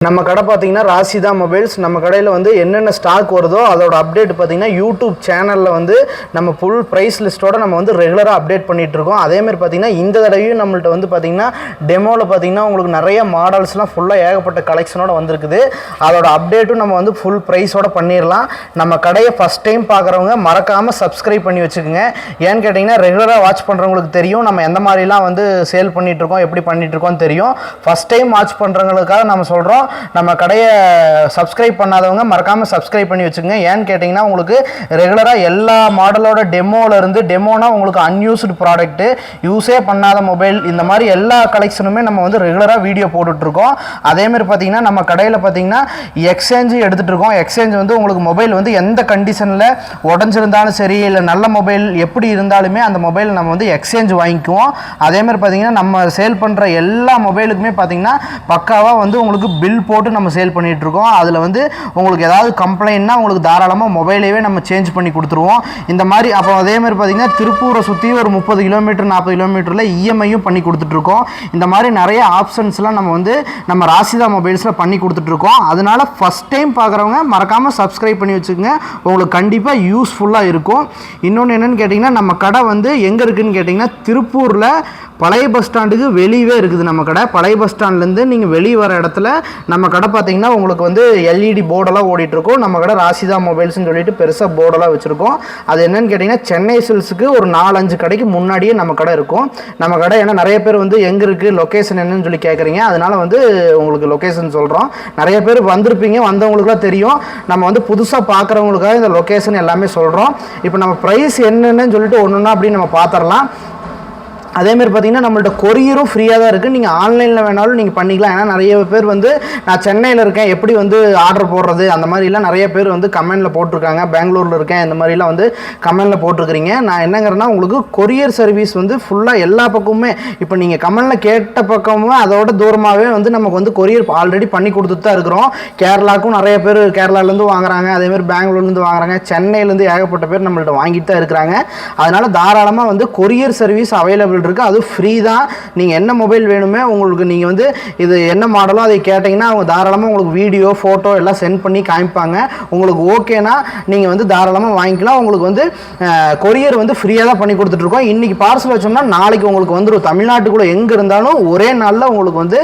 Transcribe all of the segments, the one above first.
நம்ம கடை பார்த்தீங்கன்னா ராசிதா மொபைல்ஸ். நம்ம கடையில் வந்து என்னென்ன ஸ்டாக் வருதோ அதோட அப்டேட் பார்த்தீங்கன்னா யூடியூப் சேனலில் வந்து நம்ம ஃபுல் ப்ரைஸ் லிஸ்ட்டோட நம்ம வந்து ரெகுலராக அப்டேட் பண்ணிகிட்ருக்கோம். அதேமாதிரி பார்த்தீங்கன்னா இந்த தடவையும் நம்மள்ட்ட வந்து பார்த்தீங்கன்னா டெமோவில் பார்த்தீங்கன்னா உங்களுக்கு நிறைய மாடல்ஸ்லாம் ஃபுல்லாக ஏகப்பட்ட கலெக்ஷனோட வந்திருக்குது. அதோட அப்டேட்டும் நம்ம வந்து ஃபுல் ப்ரைஸோட பண்ணிடலாம். நம்ம கடையை ஃபஸ்ட் டைம் பார்க்குறவங்க மறக்காமல் சப்ஸ்கிரைப் பண்ணி வச்சுக்கோங்க. ஏன்னு கேட்டிங்கன்னா ரெகுலராக வாட்ச் பண்ணுறவங்களுக்கு தெரியும் நம்ம எந்த மாதிரிலாம் வந்து சேல் பண்ணிகிட்ருக்கோம், எப்படி பண்ணிகிட்ருக்கோம் தெரியும். ஃபஸ்ட் டைம் வாட்ச் பண்ணுறவங்களுக்காக நம்ம சொல்கிறோம், நம்ம கடையை சப்ஸ்கிரைப் பண்ணாதவங்க மறக்காமல் சப்ஸ்கிரைப் பண்ணி வச்சுக்கோங்க. ஏன்னு கேட்டிங்கன்னா உங்களுக்கு ரெகுலராக எல்லா மாடலோட டெமோலேருந்து டெமோனா உங்களுக்கு அன்யூஸ்டு ப்ராடக்ட்டு, யூஸே பண்ணாத மொபைல், இந்த மாதிரி எல்லா கலெக்ஷனுமே நம்ம வந்து ரெகுலராக வீடியோ போட்டுட்ருக்கோம். அதேமாதிரி பார்த்திங்கன்னா நம்ம கடையில் பார்த்திங்கன்னா எக்ஸ்சேஞ்சு எடுத்துகிட்டு இருக்கோம். எக்ஸ்சேஞ்ச் வந்து உங்களுக்கு மொபைல் வந்து எந்த கண்டிஷனில் உடஞ்சிருந்தாலும் சரி, இல்லை நல்ல மொபைல் எப்படி இருந்தாலுமே அந்த மொபைல் நம்ம வந்து எக்ஸ்சேஞ்ச் வாங்கிக்குவோம். அதேமாதிரி பார்த்திங்கன்னா நம்ம சேல் பண்ணுற எல்லா மொபைலுக்குமே பார்த்திங்கன்னா பக்காவாக வந்து உங்களுக்கு பில் போட்டு நம்ம சேல் பண்ணிட்டு இருக்கோம். அதில் வந்து உங்களுக்கு ஏதாவது கம்ப்ளைண்ட்னா உங்களுக்கு தாராளமாக மொபைலேயே நம்ம சேஞ்ச் பண்ணி கொடுத்துருவோம். இந்த மாதிரி அப்போ அதே மாதிரி பார்த்தீங்கன்னா திருப்பூரை சுற்றி ஒரு 30 கிலோமீட்டர் 40 கிலோமீட்டரில் இஎம்ஐயும் பண்ணி கொடுத்துட்ருக்கோம். இந்த மாதிரி நிறைய ஆப்ஷன்ஸ்லாம் நம்ம வந்து நம்ம ராசிதா மொபைல்ஸில் பண்ணி கொடுத்துட்ருக்கோம். அதனால் ஃபஸ்ட் டைம் பார்க்குறவங்க மறக்காமல் சப்ஸ்கிரைப் பண்ணி வச்சுக்கோங்க, உங்களுக்கு கண்டிப்பாக யூஸ்ஃபுல்லாக இருக்கும். இன்னொன்று என்னென்னு கேட்டிங்கன்னா நம்ம கடை வந்து எங்கே இருக்குதுன்னு கேட்டிங்கன்னா திருப்பூரில் பழைய பஸ் ஸ்டாண்டுக்கு வெளியே இருக்குது நம்ம கடை. பழைய பஸ் ஸ்டாண்ட்லேருந்து நீங்கள் வெளியே வர இடத்துல நம்ம கடை பார்த்தீங்கன்னா உங்களுக்கு வந்து எல்இடி போர்டெல்லாம் ஓடிட்டுருக்கோம். நம்ம கடை ராசிதா மொபைல்ஸ்னு சொல்லிட்டு பெருசாக போர்டெல்லாம் வச்சுருக்கோம். அது என்னென்னு கேட்டிங்கன்னா சென்னை சில்ஸுக்கு ஒரு 4-5 கடைக்கு முன்னாடியே நம்ம கடை இருக்கும். நம்ம கடை ஏன்னா நிறைய பேர் வந்து எங்கே இருக்குது லொக்கேஷன் என்னன்னு சொல்லி கேட்குறீங்க, அதனால் வந்து உங்களுக்கு லொக்கேஷன் சொல்கிறோம். நிறைய பேர் வந்திருப்பீங்க, வந்தவங்களுக்குலாம் தெரியும். நம்ம வந்து புதுசாக பார்க்குறவங்களுக்காக இந்த லொக்கேஷன் எல்லாமே சொல்கிறோம். இப்போ நம்ம ப்ரைஸ் என்னென்னு சொல்லிட்டு ஒன்றுன்னா அப்படின்னு நம்ம பார்த்துடலாம். அதேமாதிரி பார்த்திங்கன்னா நம்மள்ட்ட கொரியரும் ஃப்ரீயாக தான் இருக்குது. நீங்கள் ஆன்லைனில் வேணாலும் நீங்கள் பண்ணிக்கலாம். ஏன்னா நிறைய பேர் வந்து நான் சென்னையில் இருக்கேன் எப்படி வந்து ஆர்டர் போடுறது அந்த மாதிரிலாம் நிறைய பேர் வந்து கமெண்டில் போட்டிருக்காங்க. பெங்களூரில் இருக்கேன் இந்த மாதிரிலாம் வந்து கமெண்டில் போட்டிருக்கிறீங்க. நான் என்னங்கிறேன்னா உங்களுக்கு கொரியர் சர்வீஸ் வந்து ஃபுல்லாக எல்லா பக்கமுமே இப்போ நீங்கள் கமெண்டில் கேட்ட பக்கமும் அதோட தூரமாகவே வந்து நமக்கு வந்து கொரியர் ஆல்ரெடி பண்ணி கொடுத்துட்டு தான் இருக்கிறோம். கேரளாவுக்கும் நிறைய பேர் கேரளாலேருந்து வாங்குறாங்க, அதேமாதிரி பெங்களூர்லேருந்து வாங்குறாங்க, சென்னையிலேருந்து ஏகப்பட்ட பேர் நம்மள்ட்ட வாங்கிட்டு தான் இருக்கிறாங்க. அதனால் தாராளமாக வந்து கொரியர் சர்வீஸ் அவைலபிள் இருக்குது. அது ஃப்ரீ தான். நீங்கள் என்ன மொபைல் வேணுமே உங்களுக்கு நீங்கள் வந்து இது என்ன மாடலோ அதை கேட்டிங்கன்னா அவங்க தாராளமாக உங்களுக்கு வீடியோ ஃபோட்டோ எல்லாம் சென்ட் பண்ணி காமிப்பாங்க. உங்களுக்கு ஓகேனா நீங்கள் வந்து தாராளமாக வாங்கிக்கலாம். உங்களுக்கு வந்து கொரியர் வந்து ஃப்ரீயாக தான் பண்ணி கொடுத்துட்ருக்கோம். இன்றைக்கி பார்சல் வச்சோம்னா நாளைக்கு உங்களுக்கு வந்துடும். தமிழ்நாட்டுக்குள்ளே எங்கே இருந்தாலும் ஒரே நாளில் உங்களுக்கு வந்து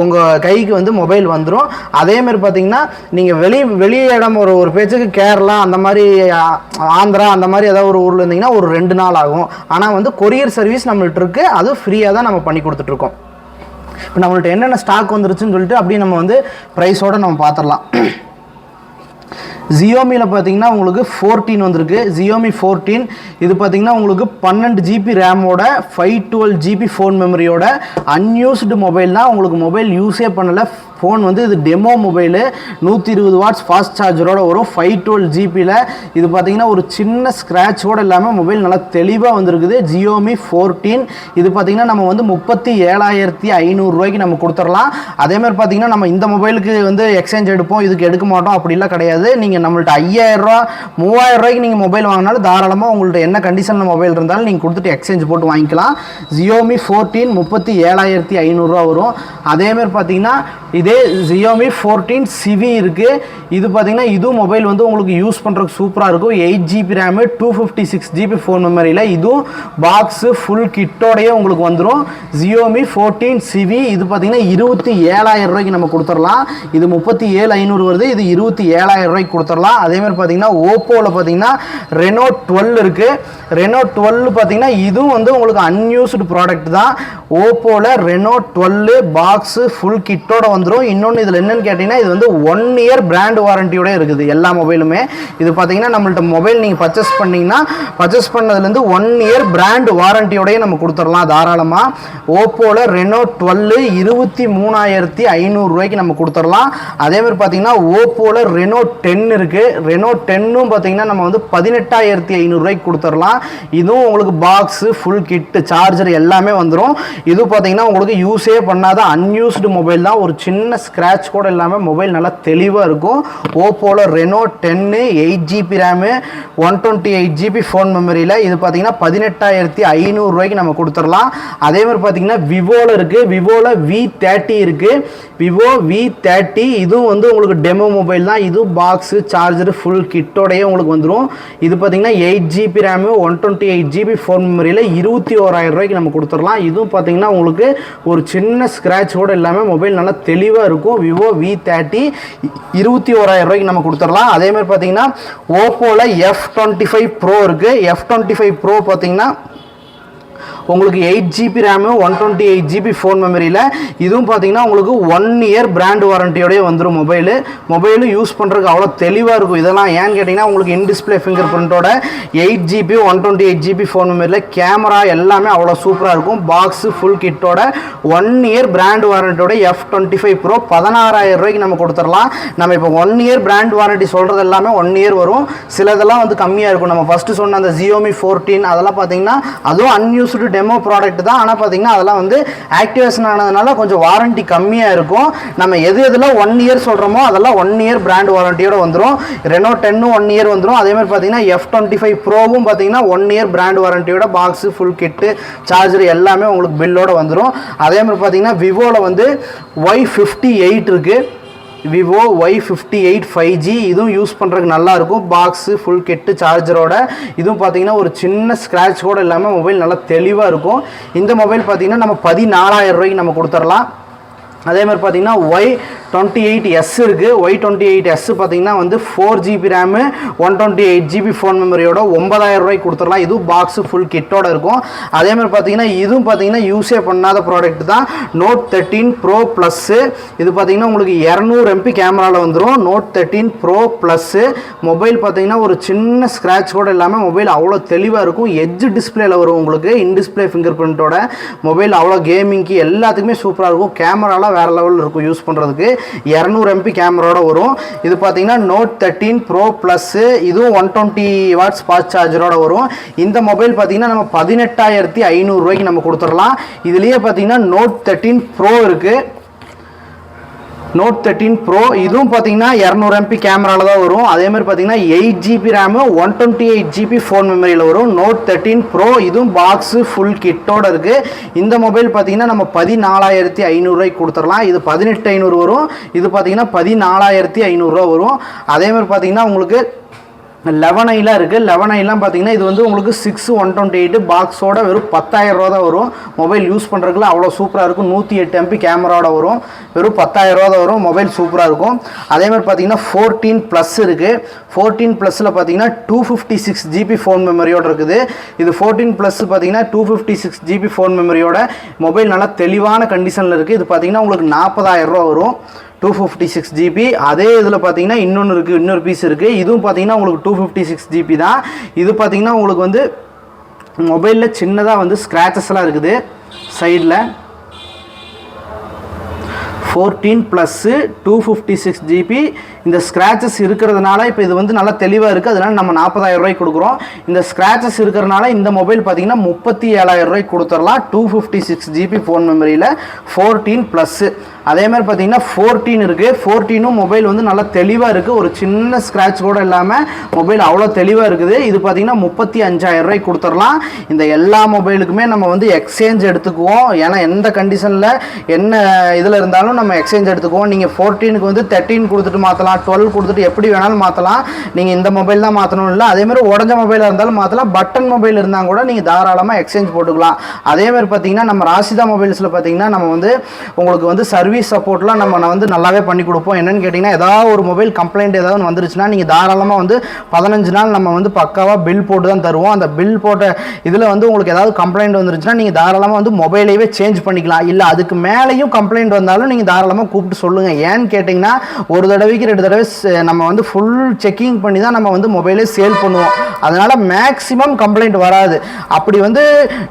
உங்கள் கைக்கு வந்து மொபைல் வந்துடும். அதேமாதிரி பார்த்தீங்கன்னா நீங்கள் வெளி இடம் ஒரு பேச்சுக்கு கேரளா அந்த மாதிரி ஆந்திரா அந்த மாதிரி ஏதாவது ஒரு ஊரில் இருந்தீங்கன்னா ஒரு 2 நாள் ஆகும். ஆனால் வந்து கொரியர் சர்வீஸ் நம்மள்ட்ட இருக்கு, அது ஃப்ரீயாக தான் நம்ம பண்ணி கொடுத்துட்ருக்கோம். இப்போ நம்மள்ட்ட என்னென்ன ஸ்டாக் வந்துருச்சுன்னு சொல்லிட்டு அப்படியே நம்ம வந்து ப்ரைஸோடு நம்ம பார்த்துடலாம். ஜியோமியில் பார்த்தீங்கன்னா உங்களுக்கு 14 வந்திருக்கு. ஜியோமி 14 இது பார்த்தீங்கன்னா உங்களுக்கு 12 GB ரேமோட 512 GB ஃபோன் மெமரியோட அன்யூஸ்டு மொபைல்னா உங்களுக்கு மொபைல் யூஸே பண்ணலை ஃபோன் வந்து இது டெமோ மொபைலு 120 வாட்ஸ் ஃபாஸ்ட் சார்ஜரோட வரும் 512 GBயில். இது பார்த்தீங்கன்னா ஒரு சின்ன ஸ்க்ராட்சோடு இல்லாமல் மொபைல் நல்லா தெளிவாக வந்திருக்குது. ஜியோமி 14 இது பார்த்தீங்கன்னா நம்ம வந்து 37,500 ரூபாய்க்கு நம்ம கொடுத்துடலாம். அதேமாதிரி பார்த்தீங்கன்னா நம்ம இந்த மொபைலுக்கு வந்து எக்ஸ்சேஞ்ச் எடுப்போம், இதுக்கு எடுக்க மாட்டோம் அப்படிலாம் கிடையாது. நீங்கள் நம்மள்ட்ட 5,000 ரூபா 3,000 ரூபாய்க்கு நீங்கள் மொபைல் வாங்கினாலும் தாராளமாக உங்கள்ட்ட என்ன கண்டிஷனில் மொபைல் இருந்தாலும் நீங்கள் கொடுத்துட்டு எக்ஸ்சேஞ்ச் போட்டு வாங்கிக்கலாம். ஜியோமி 14 37,500 வரும். அதேமாதிரி பார்த்தீங்கன்னா இதே ஜியோமி 14 சிவி இருக்குது. இது பார்த்தீங்கன்னா இதுவும் மொபைல் வந்து உங்களுக்கு யூஸ் பண்ணுறதுக்கு சூப்பராக இருக்கும். 8 GB ரேமு 256 GB ஃபோன் மெமரியில் இதுவும் பாக்ஸு ஃபுல் கிட்டோடையே உங்களுக்கு வந்துடும். ஜியோமி 14 சிவி இது பார்த்தீங்கன்னா 27,000 ரூபாய்க்கு நம்ம கொடுத்துடலாம். இது 37,500 வருது, இது 27,000 ரூபாய்க்கு கொடுத்துடலாம். அதேமாதிரி பார்த்தீங்கன்னா ஓப்போவில் பார்த்தீங்கன்னா ரெனோ 12 இருக்குது. ரெனோ 12 பார்த்தீங்கன்னா இதுவும் வந்து உங்களுக்கு அன்யூஸ்டு ப்ராடக்ட் தான். ஓப்போவில் ரெனோ 12 பாக்ஸு ஃபுல் கிட்டோட வந்துடும். இன்னொன்று இதில் என்னன்னு கேட்டிங்கன்னா இது வந்து 1 இயர் பிராண்ட் வாரண்டியோட இருக்குது எல்லா மொபைலுமே. இது பார்த்தீங்கன்னா நம்மள்ட்ட மொபைல் நீங்கள் பர்ச்சேஸ் பண்ணிங்கன்னா பர்ச்சேஸ் பண்ணதுலேருந்து 1 இயர் பிராண்ட் வாரண்டியோடய நம்ம கொடுத்துடலாம் தாராளமாக. ஓப்போவில் ரெனோ 12 23,500 ரூபாய்க்கு நம்ம கொடுத்துடலாம். அதேமாதிரி பார்த்தீங்கன்னா ஓப்போவில் ரெனோ 10 இருக்குது. ரெனோ 10ம் பார்த்தீங்கன்னா நம்ம வந்து 18,500 கொடுத்துடலாம். இதுவும் உங்களுக்கு பாக்ஸு ஃபுல் கிட்டு சார்ஜர் எல்லாமே வந்துடும். இது பார்த்தீங்கன்னா உங்களுக்கு யூஸே பண்ணாத அன்யூஸ்டு மொபைல் தான். ஒரு சின்ன ஸ்க்ராட்ச் கூட இல்லாமல் மொபைல் நல்லா தெளிவாக இருக்கும். ஓப்போவில் Reno 10 8GB RAM 128GB phone மெமரியில் இது பார்த்தீங்கன்னா 18,500 நம்ம கொடுத்துடலாம். அதே மாதிரி பார்த்தீங்கன்னா விவோவில் இருக்குது. விவோவில் V30 இருக்குது. விவோ V30 இதுவும் வந்து உங்களுக்கு டெமோ மொபைல் தான். இதுவும் பாக்ஸு சார்ஜரு ஃபுல் கிட்டோடையே உங்களுக்கு வந்துடும். இது பார்த்தீங்கன்னா 8GB ரேமு 128GB ஃபோன் மெமரியில் 21,000 நம்ம கொடுத்துடலாம். இதுவும் பார்த்தீங்கன்னா உங்களுக்கு ஒரு சின்ன ஸ்க்ராட்ச் கூட இல்லாமல் மொபைல் நல்லா தெளிவாக இருக்கும். விவோ V30 21,000 நம்ம கொடுத்துடலாம். அதே மாதிரி பார்த்தீங்கன்னா ஓப்போவில் F25 Pro இருக்குது. F25 Pro பார்த்தீங்கன்னா உங்களுக்கு 8GB ரேமு 128GB ஃபோன் மெமரியில் இதுவும் பார்த்தீங்கன்னா உங்களுக்கு 1 இயர் பிராண்ட் வாரண்டியோடய வந்துடும். மொபைலு யூஸ் பண்ணுறதுக்கு அவ்வளோ தெளிவாக இருக்கும். இதெல்லாம் ஏன்னு கேட்டிங்கன்னா உங்களுக்கு இன் டிஸ்பிளே ஃபிங்கர் பிரிண்ட்டோட 8GB 128GB ஃபோன் மெமரியில் கேமரா எல்லாமே அவ்வளோ சூப்பராக இருக்கும். பாக்ஸு ஃபுல் கிட்டோட 1 இயர் பிராண்ட் வாரண்டியோட F25 Pro 16,000 நம்ம கொடுத்துடலாம். நம்ம இப்போ 1 இயர் பிராண்ட் வாரண்டி சொல்கிறது எல்லாமே 1 இயர் வரும். சிலதெல்லாம் வந்து கம்மியாக இருக்கும். நம்ம ஃபஸ்ட்டு சொன்ன அந்த Xiaomi 14 அதெல்லாம் பார்த்தீங்கன்னா அதுவும் அன்யூஸ்டு டெமோ ப்ராடக்ட் தான். ஆனால் பார்த்தீங்கன்னா அதெல்லாம் வந்து ஆக்டிவேஷன் ஆனதுனால கொஞ்சம் வாரண்டி கம்மியாக இருக்கும். நம்ம எதில் 1 இயர் சொல்கிறோமோ அதெல்லாம் 1 இயர் பிராண்ட் வாரண்டியோட வந்துடும். ரெனோ 10 1 இயர் வந்துடும். அதே மாதிரி பார்த்தீங்கன்னா F25 Proவும் பார்த்தீங்கன்னா 1 இயர் பிராண்ட் வாரண்டியோட பாக்ஸு ஃபுல் கிட்டு சார்ஜர் எல்லாமே உங்களுக்கு பில்லோட வந்துடும். அதே மாதிரி பார்த்தீங்கன்னா விவோவில் வந்து Y58 இருக்குது. விவோ Y58 5G இதுவும் யூஸ் பண்ணுறதுக்கு நல்லாயிருக்கும். பாக்ஸு ஃபுல் கெட்டு சார்ஜரோட இதுவும் பார்த்தீங்கன்னா ஒரு சின்ன ஸ்க்ராட்ச் கூட இல்லாமல் மொபைல் நல்லா தெளிவாக இருக்கும். இந்த மொபைல் பார்த்தீங்கன்னா நம்ம 14,000 நம்ம கொடுத்துடலாம். அதே மாதிரி பார்த்தீங்கன்னா Y28S இருக்குது. Y28S பார்த்தீங்கன்னா வந்து 4GB ரேமு 128GB ஃபோன் மெமரியோட 9,000 கொடுத்துடலாம். இதுவும் பாக்ஸு ஃபுல் கிட்டோட இருக்கும். அதே மாதிரி பார்த்தீங்கன்னா இதுவும் பார்த்தீங்கன்னா யூஸே பண்ணாத ப்ராடக்ட் தான். Note 13 Pro ப்ளஸ்ஸு இது பார்த்தீங்கன்னா உங்களுக்கு 200 MP கேமராவில் வந்துடும். Note 13 Pro ப்ளஸ்ஸு மொபைல் பார்த்தீங்கன்னா ஒரு சின்ன ஸ்க்ராட்ச் கூட இல்லாமல் மொபைல் அவ்வளோ தெளிவாக இருக்கும். எட்ஜ் டிஸ்பிளேல வரும் உங்களுக்கு இன் டிஸ்பிளே ஃபிங்கர் பிரிண்ட்டோட மொபைல் அவ்வளோ கேமிங்க்கு எல்லாத்துக்குமே சூப்பராக இருக்கும். கேமராலாம் வேறு லெவலில் இருக்கும் யூஸ் பண்ணுறதுக்கு. 200 MP கேமராவோட வரும். இது பார்த்தீங்கன்னா Note 13 Pro ப்ளஸ்ஸு இதுவும் 120 வாட்ஸ் ஃபாஸ்ட் சார்ஜரோட வரும். இந்த மொபைல் பார்த்தீங்கன்னா நம்ம 18,500 நம்ம கொடுத்துடலாம். இதுலேயே பார்த்தீங்கன்னா Note 13 Pro இருக்குது. Note 13 Pro இதுவும் பார்த்தீங்கன்னா 200 MP கேமராவில் தான் வரும். அதே மாதிரி பார்த்தீங்கன்னா 8GB ரேமு 128GB ஃபோன் மெமரியில் வரும். Note 13 Pro இதுவும் பாக்ஸு ஃபுல் கிட்டோட இருக்குது. இந்த மொபைல் பார்த்தீங்கன்னா நம்ம 14,500 கொடுத்துடலாம். இது 18,500 வரும். இது பார்த்தீங்கன்னா 14,500 வரும். அதே மாதிரி பார்த்தீங்கன்னா உங்களுக்கு 11i இருக்குது. 11iலாம் பார்த்தீங்கன்னா இது வந்து உங்களுக்கு 6/128 பாக்ஸோட வெறும் 10,000 தான் வரும். மொபைல் யூஸ் பண்ணுறதுக்குள்ள அவ்வளோ சூப்பராக இருக்கும். 108 MP கேமராவோட வரும். வெறும் 10,000 தான் வரும். மொபைல் சூப்பராக இருக்கும். அதே மாதிரி பார்த்தீங்கன்னா 14 ப்ளஸ் இருக்குது. 14 ப்ளஸில் பார்த்தீங்கன்னா 256GB ஃபோன் மெமரியோட இருக்குது. இது 14 ப்ளஸ் பார்த்தீங்கன்னா 256GB ஃபோன் மெமரியோட மொபைல் நல்லா தெளிவான கண்டிஷனில் இருக்குது. இது பார்த்தீங்கன்னா உங்களுக்கு 40,000 வரும். 256GB. அதே இதில் பார்த்தீங்கன்னா இன்னொரு பீஸ் இருக்குது. இதுவும் பார்த்தீங்கன்னா உங்களுக்கு 256GB தான். இது பார்த்தீங்கன்னா உங்களுக்கு வந்து மொபைலில் சின்னதாக வந்து ஸ்க்ராச்சஸ்லாம் இருக்குது சைடில். 14 ப்ளஸ்ஸு 256GB இந்த ஸ்க்ராச்சஸ் இருக்கிறதுனால இப்போ இது வந்து நல்லா தெளிவாக இருக்குது. அதனால் நம்ம 40,000 கொடுக்குறோம். இந்த ஸ்க்ராச்சஸ் இருக்கிறதுனால இந்த மொபைல் பார்த்தீங்கன்னா 37,000 கொடுத்துடலாம். 256GB ஃபோன் மெமரியில் 14 ப்ளஸ்ஸு. அதே மாதிரி பார்த்தீங்கன்னா 14 இருக்குது. 14ம் மொபைல் வந்து நல்லா தெளிவாக இருக்குது. ஒரு சின்ன ஸ்க்ராட்ச் கூட இல்லாமல் மொபைல் அவ்வளோ தெளிவாக இருக்குது. இது பார்த்தீங்கன்னா 35,000 கொடுத்துடலாம். இந்த எல்லா மொபைலுக்குமே நம்ம வந்து எக்ஸ்சேஞ்ச் எடுத்துக்குவோம். ஏன்னா எந்த கண்டிஷனில் என்ன இதில் இருந்தாலும் நம்ம எக்ஸ்சேஞ்ச் எடுத்துக்குவோம். நீங்கள் 14க்கு வந்து 13 கொடுத்துட்டு மாற்றலாம், 12 கொடுத்துட்டு எப்படி வேணாலும் மாற்றலாம். நீங்கள் இந்த மொபைல் தான் மாற்றணும் இல்லை. அதேமாதிரி உடஞ்ச மொபைலாக இருந்தாலும் மாற்றலாம். பட்டன் மொபைல் இருந்தால் கூட நீங்கள் தாராளமாக எக்ஸ்சேஞ்ச் போட்டுக்கலாம். அதேமாதிரி பார்த்தீங்கன்னா நம்ம ராசிதா மொபைல்ஸில் பார்த்தீங்கன்னா நம்ம வந்து உங்களுக்கு வந்து சர்வீஸ் சப்போர்ட்லாம் நம்ம வந்து நல்லாவே பண்ணி கொடுப்போம். என்னன்னு கேட்டிங்கன்னா ஏதாவது ஒரு மொபைல் கம்ப்ளைண்ட் ஏதாவது வந்துருச்சுன்னா நீங்கள் தாராளமாக வந்து 15 நாள் நம்ம வந்து பக்காவாக பில் போட்டு தான் தருவோம். அந்த பில் போட்ட இதில் வந்து உங்களுக்கு ஏதாவது கம்ப்ளைண்ட் வந்துருச்சுன்னா நீங்கள் தாராளமாக வந்து மொபைலையே சேஞ்ச் பண்ணிக்கலாம். இல்லை அதுக்கு மேலேயும் கம்ப்ளைண்ட் வந்தாலும் நீங்கள் தாராளமாக கூப்பிட்டு சொல்லுங்கள். ஏன்னு கேட்டிங்கன்னா ஒரு தடவைக்கு 2 தடவை நம்ம வந்து ஃபுல் செக்கிங் பண்ணி தான் நம்ம வந்து மொபைலே சேல் பண்ணுவோம். அதனால் மேக்ஸிமம் கம்ப்ளைண்ட் வராது. அப்படி வந்து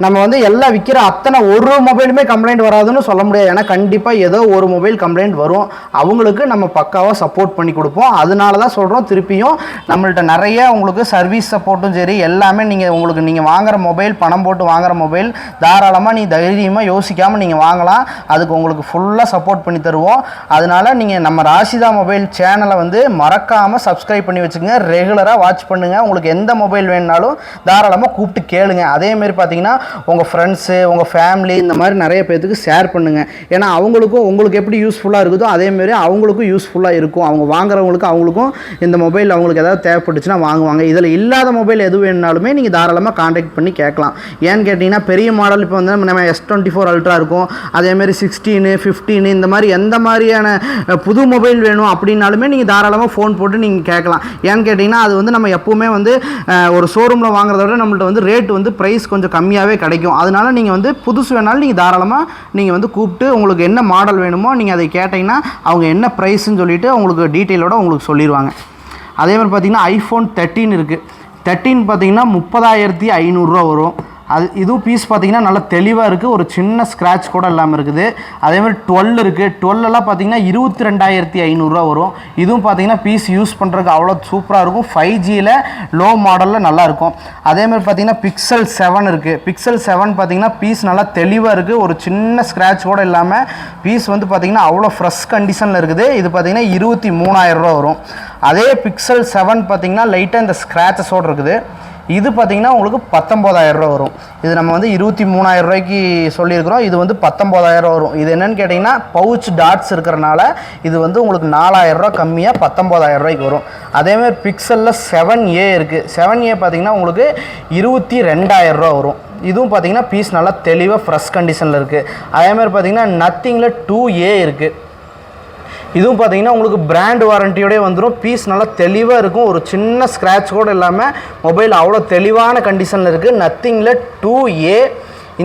நம்ம வந்து எல்லாம் விற்கிற அத்தனை ஒரு மொபைலுமே கம்ப்ளைண்ட் வராதுன்னு சொல்ல முடியாது. ஏன்னா கண்டிப்பாக ஏதோ ஒரு மொபைல் கம்ப்ளைண்ட் வரும். அவங்களுக்கு நம்ம பக்காவாக சப்போர்ட் பண்ணி கொடுப்போம். அதனால தான் சொல்கிறோம், திருப்பியும் நம்மள்ட்ட நிறைய உங்களுக்கு சர்வீஸ் சப்போர்ட்டும் சரி எல்லாமே நீங்கள் வாங்குகிற மொபைல், பணம் போட்டு வாங்குகிற மொபைல் தாராளமாக தைரியமாக யோசிக்காமல் நீங்கள் வாங்கலாம். அதுக்கு உங்களுக்கு ஃபுல்லாக சப்போர்ட் பண்ணி தருவோம். அதனால் நீங்கள் நம்ம ராஷிதா மொபைல் சேனலை வந்து மறக்காமல் சப்ஸ்கிரைப் பண்ணி வச்சுக்கோங்க. ரெகுலராக வாட்ச் பண்ணுங்கள். உங்களுக்கு எந்த மொபைல் வேணுனாலும் தாராளமாக கூப்பிட்டு கேளுங்க. அதேமாரி பார்த்தீங்கன்னா உங்கள் ஃப்ரெண்ட்ஸு, உங்கள் ஃபேமிலி, இந்த மாதிரி நிறைய பேர்த்துக்கு ஷேர் பண்ணுங்கள். ஏன்னா அவங்களுக்கும் உங்களுக்கு எப்படி யூஸ்ஃபுல்லாக இருக்குதோ அதேமாரி அவங்களுக்கும் யூஸ்ஃபுல்லாக இருக்கும். அவங்க வாங்குறவங்களுக்கு அவங்களுக்கும் இந்த மொபைல் அவங்களுக்கு ஏதாவது தேவைப்பட்டுச்சுன்னா வாங்குவாங்க. இதில் இல்லாத மொபைல் எது வேணுனாலுமே நீங்கள் தாராளமாக காண்டாக்ட் பண்ணி கேட்கலாம். ஏன்னு கேட்டிங்கன்னா பெரிய மாடல் இப்போ வந்து நம்ம S24 அல்ட்ரா இருக்கும், அதேமாரி 16, 15 இந்த மாதிரி எந்த மாதிரியான புது மொபைல் வேணும் அப்படின்னாலுமே நீங்கள் தாராளமாக ஃபோன் போட்டு நீங்கள் கேட்கலாம். ஏன்னு கேட்டிங்கன்னா அது வந்து நம்ம எப்போவுமே வந்து ஒரு ஷோரூமில் வாங்குறத விட நம்மள்ட்ட வந்து ரேட் வந்து ப்ரைஸ் கொஞ்சம் கம்மியாகவே கிடைக்கும். அதனால நீங்கள் வந்து புதுசு வேணாலும் நீங்கள் தாராளமாக நீங்கள் வந்து கூப்பிட்டு உங்களுக்கு என்ன மாடல் வேணுமோ நீங்கள் அதை கேட்டிங்கன்னா அவங்க என்ன ப்ரைஸ்ன்னு சொல்லிவிட்டு உங்களுக்கு டீட்டெயிலோட உங்களுக்கு சொல்லிடுவாங்க. அதே மாதிரி பார்த்திங்கன்னா iPhone 13 இருக்குது. 13 பார்த்திங்கன்னா 30,500 வரும். இதுவும் பீஸ் பார்த்திங்கன்னா நல்லா தெளிவாக இருக்குது, ஒரு சின்ன ஸ்க்ராட்ச் கூட இல்லாமல் இருக்குது. அதேமாதிரி 12 இருக்குது. 12 பார்த்திங்கன்னா 22,500 வரும். இதுவும் பார்த்திங்கன்னா பீஸ் யூஸ் பண்ணுறதுக்கு அவ்வளோ சூப்பராக இருக்கும். 5Gயில் லோ மாடலில் நல்லாயிருக்கும். அதேமாதிரி பார்த்திங்கன்னா Pixel 7 இருக்குது. Pixel 7 பார்த்திங்கன்னா பீஸ் நல்லா தெளிவாக இருக்குது, ஒரு சின்ன ஸ்க்ராட்ச் கூட இல்லாமல் பீஸ் வந்து பார்த்திங்கன்னா அவ்வளோ ஃப்ரெஷ் கண்டிஷனில் இருக்குது. இது பார்த்திங்கன்னா 23,000 வரும். அதே Pixel 7 பார்த்திங்கன்னா லைட்டாக இந்த ஸ்க்ராச்சஸோடு இருக்குது. இது பார்த்திங்கன்னா உங்களுக்கு 19,000 வரும். இது நம்ம வந்து 23,000 சொல்லியிருக்கிறோம். இது வந்து 19,000 வரும். இது என்னென்னு கேட்டிங்கன்னா பவுச் டாட்ஸ் இருக்கிறனால இது வந்து உங்களுக்கு 4,000 கம்மியாக 19,000 வரும். அதேமாதிரி பிக்சலில் 7A இருக்குது. 7A பார்த்திங்கன்னா உங்களுக்கு 22,000 வரும். இதுவும் பார்த்திங்கன்னா பீஸ் நல்லா தெளிவாக ஃப்ரெஷ் கண்டிஷனில் இருக்குது. அதேமாதிரி பார்த்திங்கன்னா நத்திங்கில் 2A இருக்குது. இதுவும் பார்த்தீங்கன்னா உங்களுக்கு பிராண்ட் வாரண்டியோடய வந்துடும். பீஸ் நல்லா தெளிவாக இருக்கும், ஒரு சின்ன ஸ்க்ராட்ச் கூட இல்லாமல் மொபைல் அவ்வளோ தெளிவான கண்டிஷனில் இருக்குது. நத்திங்கில் 2A.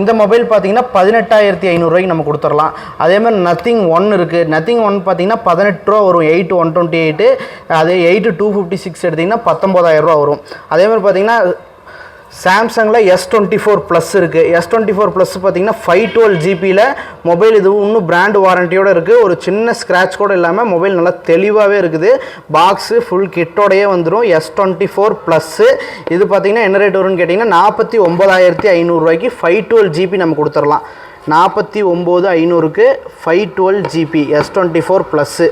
இந்த மொபைல் பார்த்தீங்கன்னா 18,500 நம்ம கொடுத்துடலாம். அதேமாதிரி நத்திங் 1 இருக்குது. நத்திங் 1 பார்த்தீங்கன்னா 18 வரும். 8,128. அதே 8,256 எடுத்திங்கன்னா 19,000 வரும். அதேமாதிரி பார்த்தீங்கன்னா சாம்சங்கில் S24 ப்ளஸ் இருக்குது. S24 ப்ளஸ் பார்த்திங்கன்னா 512GB மொபைல். இது இன்னும் பிராண்ட் வாரண்டியோடு இருக்குது, ஒரு சின்ன ஸ்க்ராட்ச் கூட இல்லாமல் மொபைல் நல்லா தெளிவாகவே இருக்குது. பாக்ஸு ஃபுல் கிட்டோடையே வந்துடும். S24 ப்ளஸ்ஸு இது பார்த்திங்கன்னா என்ன ரேட் வரும்னு கேட்டிங்கன்னா 49,500 512GB நம்ம கொடுத்துடலாம். 49,500க்கு 512GB S24 ப்ளஸ்ஸு.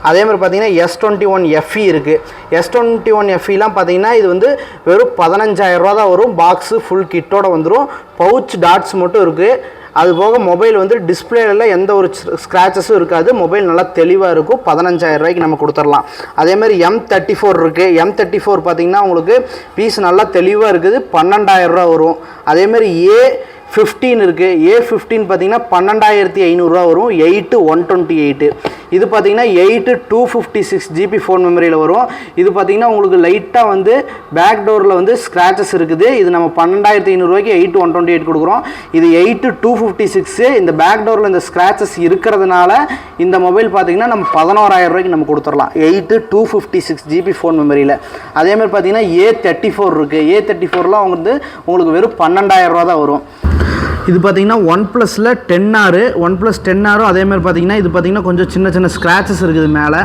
அதே மாதிரி பார்த்தீங்கன்னா S21 FE இருக்குது. S21 FEலாம் பார்த்தீங்கன்னா இது வந்து வெறும் 15,000 தான் வரும். பாக்ஸு ஃபுல் கிட்டோட வந்துடும். பவுச் டாட்ஸ் மட்டும் இருக்குது. அதுபோக மொபைல் வந்து டிஸ்பிளேல எந்த ஒரு ஸ்க்ராச்சஸும் இருக்காது. மொபைல் நல்லா தெளிவாக இருக்கும். 15,000 நம்ம கொடுத்துடலாம். அதேமாதிரி M34 இருக்குது. M34 பார்த்திங்கன்னா உங்களுக்கு பீஸ் நல்லா தெளிவாக இருக்குது. 12,000 வரும். அதேமாதிரி A15 இருக்குது. A15 பார்த்திங்கன்னா 12,500 வரும். 8,128. இது பார்த்திங்கன்னா 8,256GB ஃபோன் மெமரியில் வரும். இது பார்த்திங்கன்னா உங்களுக்கு லைட்டாக வந்து பேக் டோரில் வந்து ஸ்க்ராச்சஸ் இருக்குது. இது நம்ம 12,500 8,128 கொடுக்குறோம். இது 8,256. இந்த பேக் டோரில் இந்த ஸ்க்ராச்சஸ் இருக்கிறதுனால இந்த மொபைல் பார்த்திங்கன்னா நம்ம 11,000 நம்ம கொடுத்துடலாம். 8,256GB ஃபோன் மெமரியில். அதேமாதிரி பார்த்திங்கன்னா A34 இருக்குது. A34லாம் வந்து உங்களுக்கு வெறும் 12,000 தான் வரும். இது பார்த்திங்கன்னா OnePlusல 10R. OnePlus 10R அதேமாதிரி பார்த்திங்கன்னா இது பார்த்திங்கன்னா கொஞ்சம் சின்ன சின்ன ஸ்க்ராச்சஸ் இருக்குது மேலே.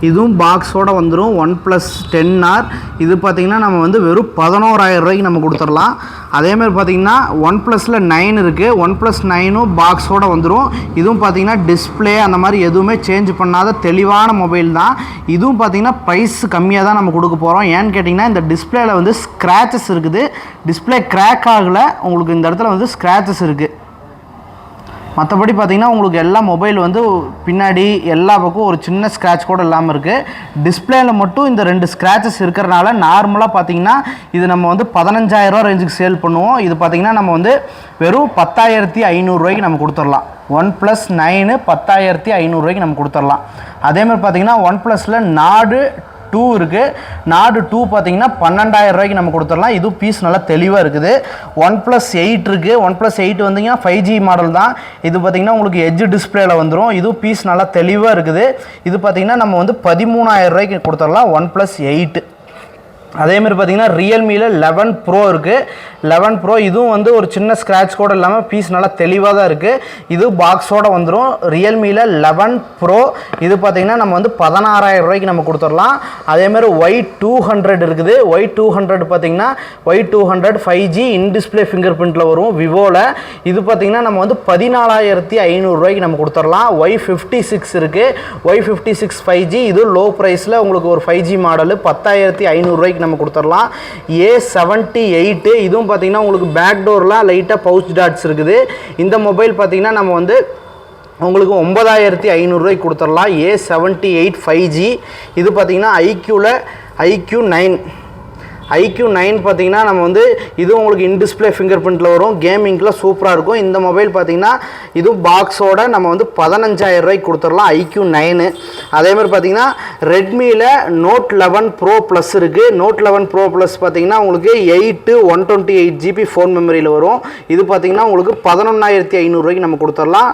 இதுவும் பாக்ஸோடு வந்துடும். OnePlus 10R இது பார்த்திங்கன்னா நம்ம வந்து வெறும் 11,000 நம்ம கொடுத்துடலாம். அதேமாதிரி பார்த்திங்கன்னா OnePlusல 9 இருக்குது. OnePlus 9ம் பாக்ஸோடு வந்துடும். இதுவும் பார்த்திங்கன்னா டிஸ்பிளே அந்த மாதிரி எதுவுமே சேஞ்ச் பண்ணாத தெளிவான மொபைல் தான். இதுவும் பார்த்திங்கன்னா ப்ரைஸ் கம்மியாக தான் நம்ம கொடுக்க போகிறோம். ஏன்னு கேட்டிங்கன்னா இந்த டிஸ்பிளேயில் வந்து ஸ்க்ராச்சஸ் இருக்குது. டிஸ்பிளே கிராக் ஆகலை, உங்களுக்கு இந்த இடத்துல வந்து ஸ்க்ராச்சஸ் இருக்குது. மற்றபடி பார்த்திங்கன்னா உங்களுக்கு எல்லா மொபைல் வந்து பின்னாடி எல்லா பக்கம் ஒரு சின்ன ஸ்க்ராட்ச் கூட இல்லாமல் இருக்குது. டிஸ்பிளேயில் மட்டும் இந்த 2 ஸ்க்ராச்சஸ் இருக்கிறனால நார்மலாக பார்த்திங்கன்னா இது நம்ம வந்து 15,000 ரேஞ்சுக்கு சேல் பண்ணுவோம். இது பார்த்திங்கன்னா நம்ம வந்து வெறும் 10,500 நம்ம கொடுத்துடலாம். OnePlus 9 10,500 நம்ம கொடுத்துடலாம். அதேமாதிரி பார்த்திங்கன்னா OnePlusல நாடு 2 இருக்குது. நாடு 2 பார்த்திங்கன்னா 12,000 நம்ம கொடுத்துடலாம். இது பீஸ் நல்லா தெளிவாக இருக்குது. OnePlus 8 இருக்குது. OnePlus 8 வந்தீங்கன்னா 5G மாடல் தான். இது பார்த்திங்கன்னா உங்களுக்கு எட்ஜ் டிஸ்பிளேயில் வந்துடும். இது பீஸ் நல்லா தெளிவாக இருக்குது. இது பார்த்திங்கன்னா நம்ம வந்து 13,000 கொடுத்துடலாம். OnePlus 8. அதேமாதிரி பார்த்திங்கன்னா ரியல்மியில் 11 Pro இருக்குது. 11 ப்ரோ. இதுவும் வந்து ஒரு சின்ன ஸ்க்ராட்ச் கூட இல்லாமல் பீஸ் நல்லா தெளிவாக தான் இருக்குது. இது பாக்ஸோடு வந்துடும். ரியல்மியில் 11 ப்ரோ இது பார்த்திங்கன்னா நம்ம வந்து 16,000 ரூபாய்க்கு நம்ம கொடுத்துடலாம். அதேமாதிரி Y200 இருக்குது. Y200 பார்த்திங்கன்னா Y200 5G இன் டிஸ்பிளே ஃபிங்கர் பிரிண்ட்டில் வரும் விவோவில். இது பார்த்திங்கன்னா நம்ம வந்து 14,500 ரூபாய்க்கு நம்ம கொடுத்துடலாம். Y56 இருக்குது. Y56 5G இது லோ ப்ரைஸில் உங்களுக்கு ஒரு 5G மாடலு 10,500 ரூபாய்க்கு நம்ம கொடுத்துடலாம். A78 இதுவும் பார்த்திங்கன்னா உங்களுக்கு பேக் டோர்லாம் லைட்டாக பவுச் டாட்ஸ் இருக்குது. இந்த மொபைல் பார்த்திங்கன்னா நம்ம வந்து உங்களுக்கு 9,500 ரூபாய்க்கு கொடுத்துடலாம். A78 5G இது பார்த்திங்கன்னா IQ9 பார்த்திங்கன்னா நம்ம வந்து இதுவும் உங்களுக்கு இன் டிஸ்பிளே ஃபிங்கர் பிரிண்ட்டில் வரும். கேமிங்கில் சூப்பராக இருக்கும். இந்த மொபைல் பார்த்திங்கன்னா இதுவும் பாக்ஸோட நம்ம வந்து 15,000 ரூபாய்க்கு கொடுத்துடலாம். IQ9. அதேமாதிரி பார்த்திங்கன்னா ரெட்மியில் Note 11 Pro Plus இருக்குது. Note 11 Pro Plus பார்த்திங்கன்னா உங்களுக்கு 8 128GB ஃபோன் மெமரியில் வரும். இது பார்த்திங்கன்னா உங்களுக்கு 11,500 ரூபாய்க்கு நம்ம கொடுத்துடலாம்.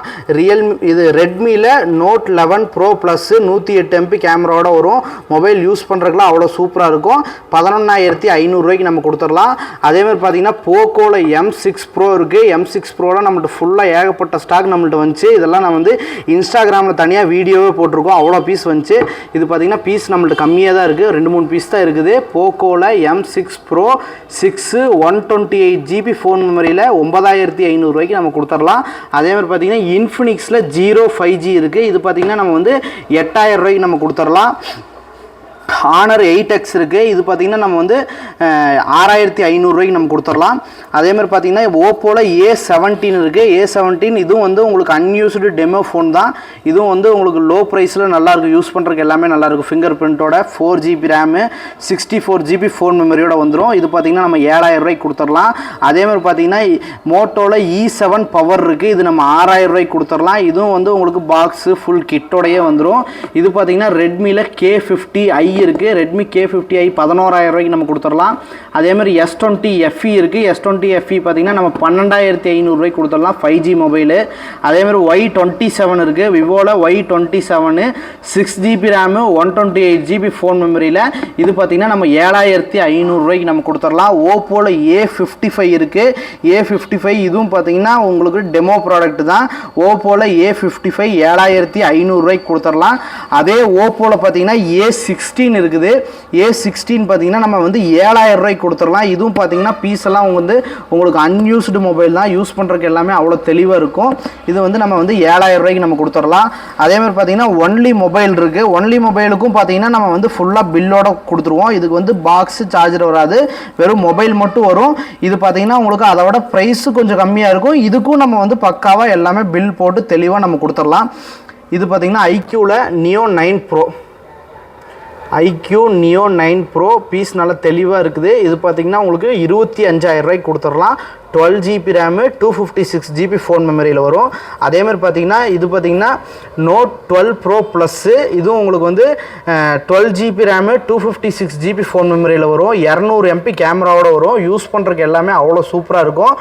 இது ரெட்மியில் Note 11 Pro Plus 108 MP கேமராவோட வரும். மொபைல் யூஸ் பண்ணுறதுக்குலாம் அவ்வளோ சூப்பராக இருக்கும். 11,500 ரூபாய்க்கு நம்ம கொடுத்துடலாம். அதேமாதிரி பார்த்தீங்கன்னா போக்கோல M6 Pro இருக்குது. M6 ப்ரோவில் நம்மள்ட்ட ஃபுல்லாக ஏகப்பட்ட ஸ்டாக் நம்மள்ட்ட வந்துச்சு. இதெல்லாம் நான் வந்து இன்ஸ்டாகிராமில் தனியாக வீடியோவே போட்டிருக்கோம். அவ்வளோ பீஸ் வந்துச்சு. இது பார்த்திங்கன்னா பீஸ் நம்மள்ட்ட கம்மியாக தான் இருக்குது. 2-3 பீஸ் தான் இருக்குது. போக்கோவில் M6 Pro 6 128GB ஃபோன் மெமரியில் 9,500 ரூபாய்க்கு நம்ம கொடுத்துடலாம். அதேமாதிரி பார்த்திங்கன்னா இன்ஃபினிக்ஸில் 05G இருக்குது. இது பார்த்திங்கன்னா நம்ம வந்து 8,000 ரூபாய்க்கு நம்ம கொடுத்துடலாம். Honor 8X இருக்குது. இது பார்த்திங்கன்னா நம்ம வந்து 6,500 ரூபாய்க்கு நம்ம கொடுத்துடலாம். அதேமாதிரி பார்த்திங்கன்னா ஓப்போவில் A17 இருக்குது. A17 இதுவும் வந்து உங்களுக்கு அன்யூஸ்டு டெமோ ஃபோன் தான். இதுவும் வந்து உங்களுக்கு லோ ப்ரைஸில் நல்லாயிருக்கும். யூஸ் பண்ணுறதுக்கு எல்லாமே நல்லாயிருக்கும். ஃபிங்கர் பிரிண்ட்டோட 4GB ரேமு 64GB ஃபோன் மெமரியோட வந்துடும். இது பார்த்திங்கன்னா நம்ம 7,000 ரூபாய்க்கு கொடுத்துடலாம். அதேமாதிரி பார்த்திங்கன்னா மோட்டோவில் E7 பவர் இருக்குது. இது நம்ம 6,000 ரூபாய்க்கு கொடுத்துடலாம். இதுவும் வந்து உங்களுக்கு பாக்ஸு ஃபுல் கிட்டோடையே வந்துடும். இது பார்த்திங்கன்னா ரெட்மியில் K50i இருக்குது. ரெட்மி K50i 11,000 ரூபாய்க்கு நம்ம கொடுத்துடலாம். அதேமாதிரி S20 FE இருக்குது. S20 FE பார்த்திங்கன்னா நம்ம 12,500 ரூபாய்க்கு கொடுத்துடலாம். 5G mobile. அதேமாதிரி Y27 இருக்குது. விவோவில் Y27 6GB RAM 128GB phone மெமரியில். இது பார்த்திங்கன்னா நம்ம 7,500 ரூபாய்க்கு நம்ம கொடுத்துடலாம். ஓப்போவில் A55 இருக்குது. A55 இதுவும் பார்த்திங்கன்னா உங்களுக்கு டெமோ ப்ராடக்ட் தான். ஓப்போவில் A55 7,500 ரூபாய்க்கு கொடுத்துடலாம். அதே ஓப்போவில் பார்த்திங்கன்னா A16 இருக்குது. A16 பார்த்திங்கன்னா நம்ம வந்து 7,000 ரூபாய்க்கு கொடுத்துடலாம். இதுவும் பார்த்திங்கன்னா பீஸ் எல்லாம் வந்து உங்களுக்கு அன்யூஸ்டு மொபைல் தான். யூஸ் பண்ணுறதுக்கு எல்லாமே அவ்வளோ தெளிவாக இருக்கும். இது வந்து நம்ம வந்து 7,000 ரூபாய்க்கு நம்ம கொடுத்துடலாம். அதேமாதிரி பார்த்திங்கன்னா ஒன்லி மொபைல் இருக்குது. ஒன்லி மொபைலுக்கும் பார்த்திங்கன்னா நம்ம வந்து ஃபுல்லாக பில்லோட கொடுத்துருவோம். இதுக்கு வந்து பாக்ஸு சார்ஜர் வராது. வெறும் மொபைல் மட்டும் வரும். இது பார்த்திங்கன்னா உங்களுக்கு அதோட ப்ரைஸு கொஞ்சம் கம்மியாக இருக்கும். இதுக்கும் நம்ம வந்து பக்காவாக எல்லாமே பில் போட்டு தெளிவாக நம்ம கொடுத்துடலாம். இது பார்த்திங்கன்னா IQவில் Neo 9 Pro IQ Neo 9 Pro piece நல்லா தெளிவாக இருக்குது. இது பார்த்திங்கன்னா உங்களுக்கு 25,000 ரூபாய்க்கு கொடுத்துடலாம். 12GB ரேமு 256GB ஃபோன் மெமரியில் வரும். அதேமாதிரி பார்த்திங்கன்னா இது பார்த்திங்கன்னா Note 12 Pro ப்ளஸ்ஸு. இதுவும் உங்களுக்கு வந்து 12GB ரேமு 256GB ஃபோன் மெமரியில் வரும். 200 MP கேமராவோட வரும். யூஸ் பண்ணுறதுக்கு எல்லாமே அவ்வளோ சூப்பராக இருக்கும்.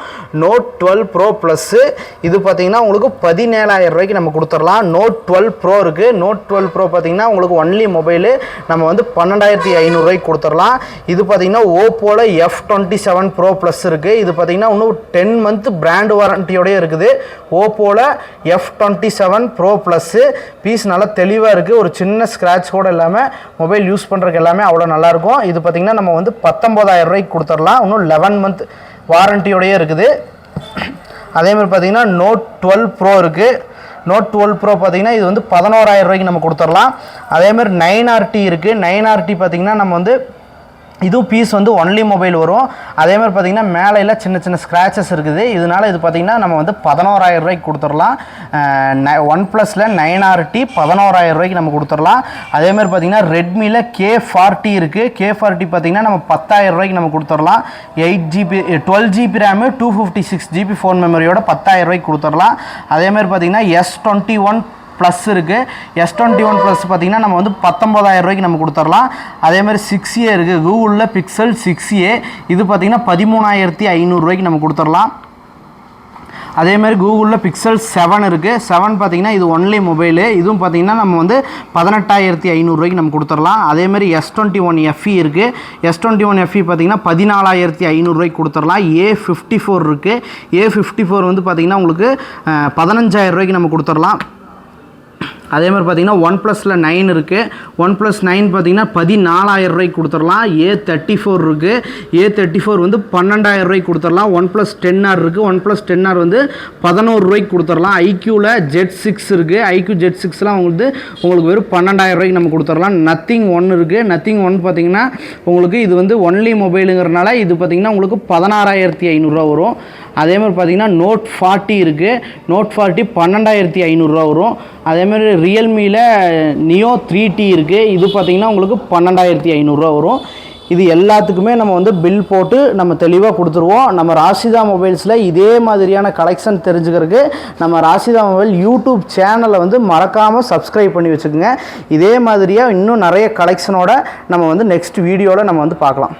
Note 12 Pro ப்ளஸ்ஸு இது பார்த்திங்கன்னா உங்களுக்கு 17,000 ரூபாய்க்கு நம்ம கொடுத்துடலாம். Note 12 Pro இருக்குது. Note 12 Pro பார்த்திங்கன்னா உங்களுக்கு ஒன்லி மொபைலு நம்ம வந்து 12,500 ரூபாய்க்கு கொடுத்துடலாம். இது பார்த்திங்கன்னா ஓப்போவில் F27 Pro ப்ளஸ் இருக்குது. இது பார்த்திங்கன்னா இன்னும் 10 month பிராண்ட் வாரண்டியோடய இருக்குது. ஓப்போவில் F27 Pro ப்ளஸ்ஸு பீஸ் நல்லா தெளிவாக இருக்குது. ஒரு சின்ன ஸ்க்ராட்ச் கூட இல்லாமல் மொபைல் யூஸ் பண்ணுறதுக்கு எல்லாமே அவ்வளோ நல்லாயிருக்கும். இது பார்த்திங்கன்னா நம்ம வந்து 19,000 ரூபாய்க்கு கொடுத்துடலாம். இன்னும் 11 month வாரண்டியோடய இருக்குது. அதேமாதிரி பார்த்திங்கன்னா Note 12 Pro இருக்குது. Note 12 Pro பார்த்திங்கன்னா இது வந்து 11,000 ரூபாய்க்கு நம்ம கொடுத்துடலாம். அதேமாதிரி 9RT இருக்குது. 9RT பார்த்திங்கன்னா நம்ம வந்து இதுவும் பீஸ் வந்து ஒன்லி மொபைல் வரும். அதேமாதிரி பார்த்திங்கன்னா மேலையில் சின்ன சின்ன ஸ்க்ராச்சஸ் இருக்குது. இதனால் இது பார்த்திங்கன்னா நம்ம வந்து 11,000 ரூபாய்க்கு கொடுத்துடலாம். OnePlusல 9RT 11,000 ரூபாய்க்கு நம்ம கொடுத்துடலாம். அதேமாதிரி பார்த்திங்கன்னா ரெட்மியில் K40 இருக்குது. K40 பார்த்திங்கன்னா நம்ம 10,000 ரூபாய்க்கு நம்ம கொடுத்துடலாம். 12GB ரேமு 256GB ஃபோன் மெமரியோட 10,000 ரூபாய்க்கு கொடுத்துடலாம். அதேமாதிரி பார்த்திங்கன்னா S21 ப்ளஸ் இருக்குது. S21 ப்ளஸ் பார்த்திங்கன்னா நம்ம வந்து 19,000 ரூபாய்க்கு நம்ம கொடுத்துடலாம். அதேமாதிரி 6A இருக்குது. கூகுளில் பிக்சல் 6A இது பார்த்திங்கன்னா 13,500 ரூபாய்க்கு நம்ம கொடுத்துடலாம். அதே மாதிரி கூகுளில் பிக்சல் 7 இருக்குது. 7 பார்த்தீங்கன்னா இது ஒன்லி மொபைலு. இதுவும் பார்த்தீங்கன்னா நம்ம வந்து 18,500 நம்ம கொடுத்துடலாம். அதேமாதிரி S21 FE இருக்குது. S21 FE பார்த்தீங்கன்னா 14,500 கொடுத்துடலாம். A54 இருக்குது. A54 வந்து பார்த்தீங்கன்னா உங்களுக்கு 15,000 நம்ம கொடுத்துடலாம். அதே மாதிரி பார்த்தீங்கன்னா OnePlusல 9 இருக்குது. OnePlus 9 பார்த்தீங்கன்னா 14,000 கொடுத்துடலாம். A34 இருக்குது. A34 வந்து 12,000 கொடுத்துடலாம். OnePlus 10R இருக்குது. OnePlus 10R வந்து 11 கொடுத்துடலாம். IQல Z6 இருக்குது. IQ Z6லாம் உங்களுக்கு வெறும் 12,000 நம்ம கொடுத்துடலாம். Nothing 1 இருக்குது. Nothing 1 பார்த்தீங்கன்னா உங்களுக்கு இது வந்து ஒன்லி மொபைலுங்கிறனால இது பார்த்தீங்கன்னா உங்களுக்கு 16,500 வரும். அதே மாதிரி பார்த்தீங்கன்னா Note 40 இருக்குது. Note 40 12,500 வரும். அதேமாதிரி ரியல்மியில் நியோ 3T இருக்குது. இது பார்த்திங்கன்னா உங்களுக்கு 12,500 வரும். இது எல்லாத்துக்குமே நம்ம வந்து பில் போட்டு நம்ம தெளிவாக கொடுத்துருவோம். நம்ம ராஷிதா மொபைல்ஸில் இதே மாதிரியான கலெக்ஷன் தெரிஞ்சுக்கிறதுக்கு நம்ம ராஷிதா மொபைல் யூடியூப் சேனலை வந்து மறக்காமல் சப்ஸ்கிரைப் பண்ணி வச்சுக்கோங்க. இதே மாதிரியாக இன்னும் நிறைய கலெக்ஷனோட நம்ம வந்து நெக்ஸ்ட் வீடியோவில் நம்ம வந்து பார்க்கலாம்.